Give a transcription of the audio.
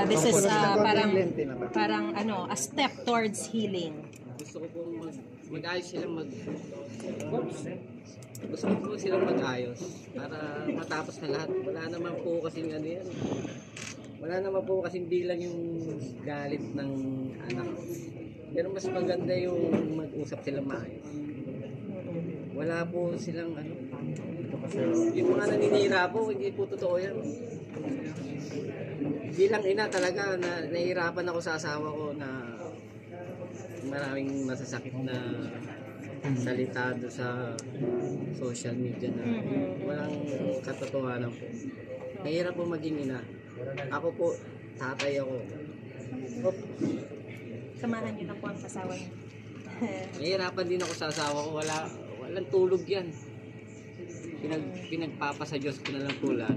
this is parang ano, a step towards healing. Gusto ko po mag-ayos sila gusto ko po silang mag-ayos para matapos na lahat. Wala naman po kasing ano yan. Wala naman po kasing bilang yung galit ng anak. Pero mas maganda yung mag-usap silang maayos. Wala po silang ano. Yung mga naninira po, hindi po totoo yan. Bilang ina talaga, nahihirapan ako sa asawa ko na maraming masasakit na salita do sa social media na walang katotohanan po. Mahirap po maging ina. Ako po, tatay ako. Samahan niyo na po ang asawa niyo. Nahihirapan din ako sa asawa ko. Walang tulog yan. Pinagpapa sa Diyos ko na lang po lahat.